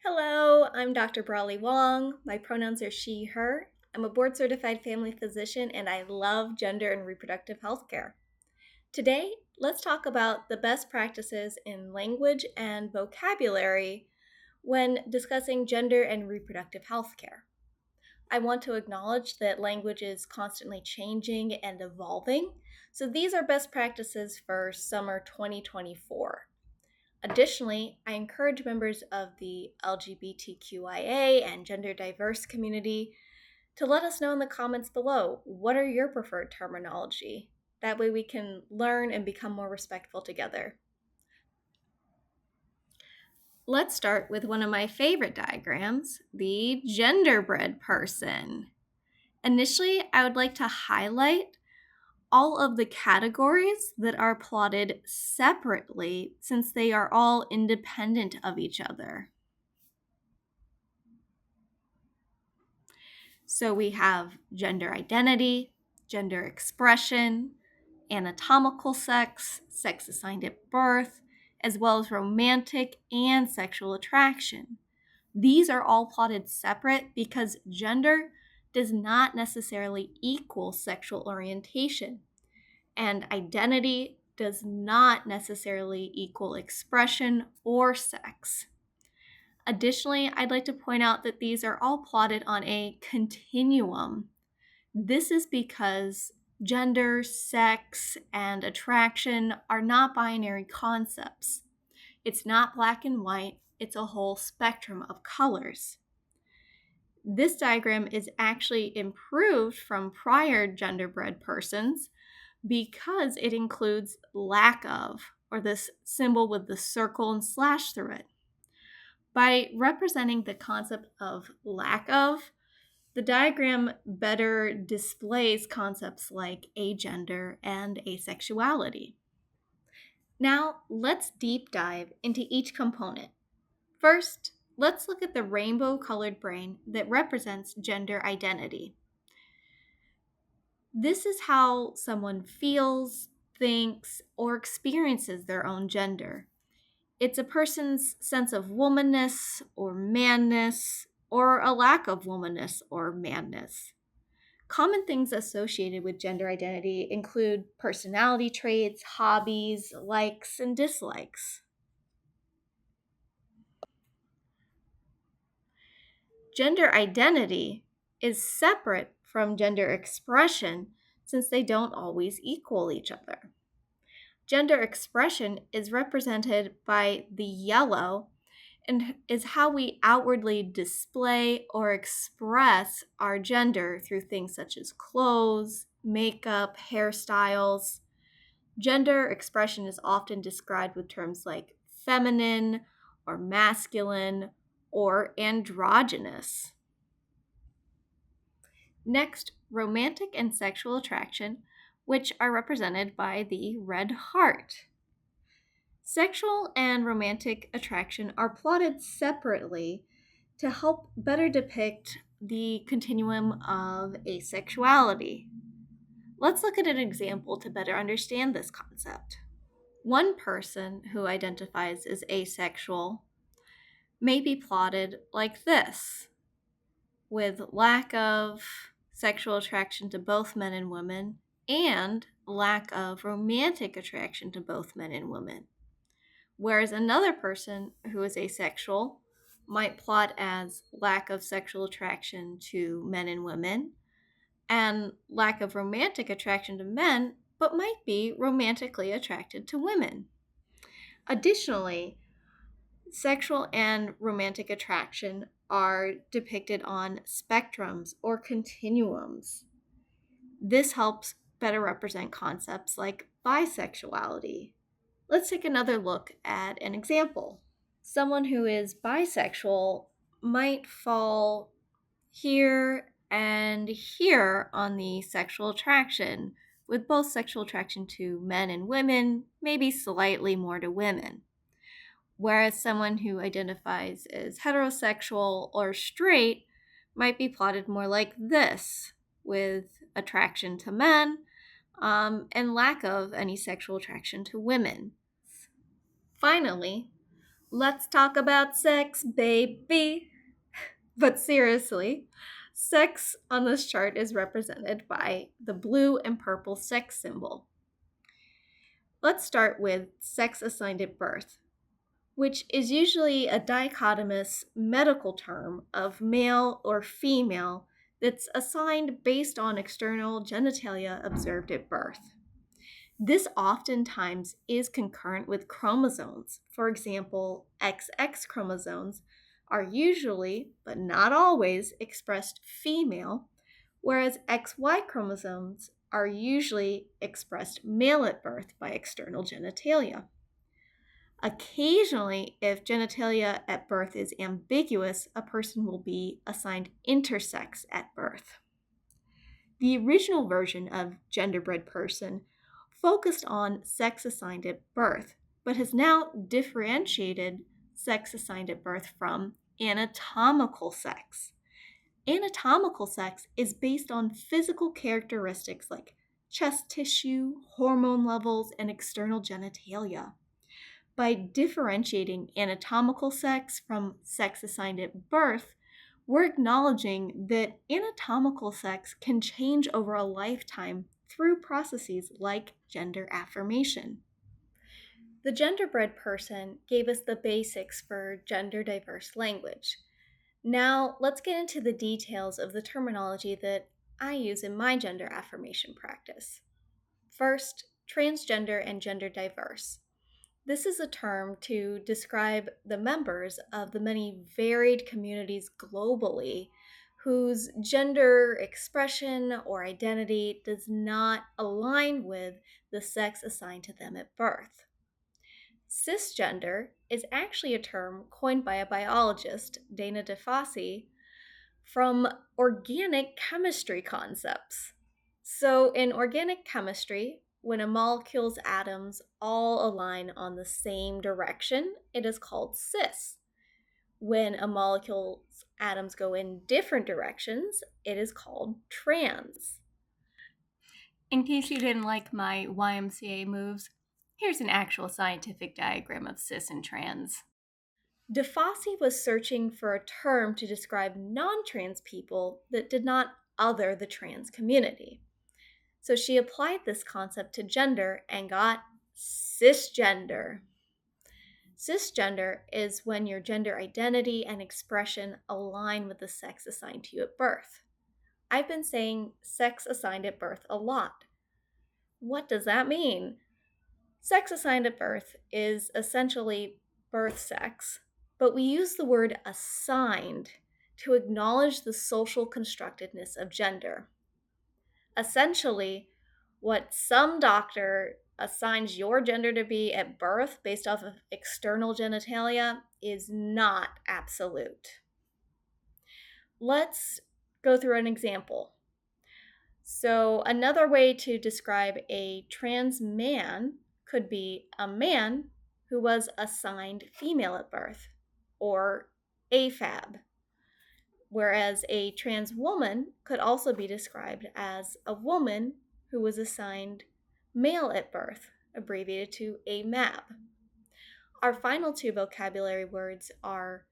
Hello, I'm Dr. Brawley Wong. My pronouns are she, her. I'm a board certified family physician and I love gender and reproductive health care. Today, let's talk about the best practices in language and vocabulary when discussing gender and reproductive health care. I want to acknowledge that language is constantly changing and evolving, so these are best practices for summer 2024. Additionally, I encourage members of the LGBTQIA and gender diverse community to let us know in the comments below, what are your preferred terminology? That way we can learn and become more respectful together. Let's start with one of my favorite diagrams, the genderbread person. Initially, I would like to highlight all of the categories that are plotted separately since they are all independent of each other. So we have gender identity, gender expression, anatomical sex, sex assigned at birth, as well as romantic and sexual attraction. These are all plotted separate because gender does not necessarily equal sexual orientation, and identity does not necessarily equal expression or sex. Additionally, I'd like to point out that these are all plotted on a continuum. This is because gender, sex, and attraction are not binary concepts. It's not black and white, it's a whole spectrum of colors. This diagram is actually improved from prior genderbread persons because it includes lack of, or this symbol with the circle and slash through it. By representing the concept of lack of, the diagram better displays concepts like agender and asexuality. Now, let's deep dive into each component. First, let's look at the rainbow-colored brain that represents gender identity. This is how someone feels, thinks, or experiences their own gender. It's a person's sense of womanness or manness, or a lack of womanness or manness. Common things associated with gender identity include personality traits, hobbies, likes, and dislikes. Gender identity is separate from gender expression since they don't always equal each other. Gender expression is represented by the yellow and is how we outwardly display or express our gender through things such as clothes, makeup, hairstyles. Gender expression is often described with terms like feminine or masculine or androgynous. Next, romantic and sexual attraction, which are represented by the red heart. Sexual and romantic attraction are plotted separately to help better depict the continuum of asexuality. Let's look at an example to better understand this concept. One person who identifies as asexual may be plotted like this, with lack of sexual attraction to both men and women and lack of romantic attraction to both men and women. Whereas another person who is asexual might plot as lack of sexual attraction to men and women and lack of romantic attraction to men, but might be romantically attracted to women. Additionally, sexual and romantic attraction are depicted on spectrums or continuums. This helps better represent concepts like bisexuality. Let's take another look at an example. Someone who is bisexual might fall here and here on the sexual attraction, with both sexual attraction to men and women, maybe slightly more to women. Whereas someone who identifies as heterosexual or straight might be plotted more like this, with attraction to men and lack of any sexual attraction to women. Finally, Let's talk about sex, baby. But seriously, sex on this chart is represented by the blue and purple sex symbol. Let's start with sex assigned at birth, which is usually a dichotomous medical term of male or female that's assigned based on external genitalia observed at birth. This oftentimes is concurrent with chromosomes. For example, XX chromosomes are usually, but not always, expressed female, whereas XY chromosomes are usually expressed male at birth by external genitalia. Occasionally, if genitalia at birth is ambiguous, a person will be assigned intersex at birth. The original version of genderbread person focused on sex assigned at birth, but has now differentiated sex assigned at birth from anatomical sex. Anatomical sex is based on physical characteristics like chest tissue, hormone levels, and external genitalia. By differentiating anatomical sex from sex assigned at birth, we're acknowledging that anatomical sex can change over a lifetime through processes like gender affirmation. The genderbread person gave us the basics for gender diverse language. Now, let's get into the details of the terminology that I use in my gender affirmation practice. First, transgender and gender diverse. This is a term to describe the members of the many varied communities globally whose gender expression or identity does not align with the sex assigned to them at birth. Cisgender is actually a term coined by a biologist, Dana DeFossi, from organic chemistry concepts. So, in organic chemistry, when a molecule's atoms all align on the same direction, it is called cis. When a molecule's atoms go in different directions, it is called trans. In case you didn't like my YMCA moves, here's an actual scientific diagram of cis and trans. DeFossi was searching for a term to describe non-trans people that did not other the trans community. So she applied this concept to gender and got cisgender. Cisgender is when your gender identity and expression align with the sex assigned to you at birth. I've been saying sex assigned at birth a lot. What does that mean? Sex assigned at birth is essentially birth sex, but we use the word assigned to acknowledge the social constructedness of gender. Essentially, what some doctor assigns your gender to be at birth based off of external genitalia is not absolute. Let's go through an example. So, another way to describe a trans man could be a man who was assigned female at birth, or AFAB. Whereas a trans woman could also be described as a woman who was assigned male at birth, abbreviated to AMAB. Our final two vocabulary words are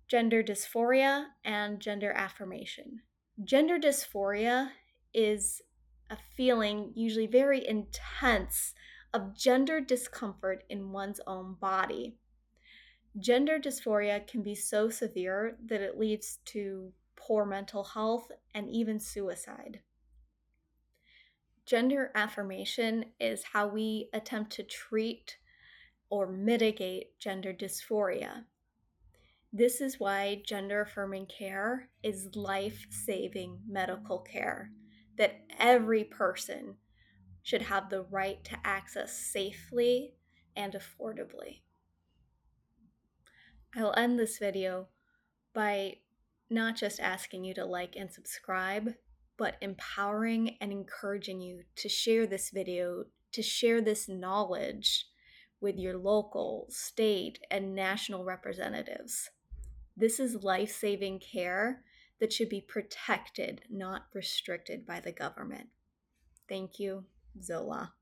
gender dysphoria and gender affirmation. Gender dysphoria is a feeling, usually very intense, of gender discomfort in one's own body. Gender dysphoria can be so severe that it leads to poor mental health and even suicide. Gender affirmation is how we attempt to treat or mitigate gender dysphoria. This is why gender affirming care is life-saving medical care that every person should have the right to access safely and affordably. I'll end this video by not just asking you to like and subscribe, but empowering and encouraging you to share this video, to share this knowledge with your local, state, and national representatives. This is life-saving care that should be protected, not restricted by the government. Thank you, Zola.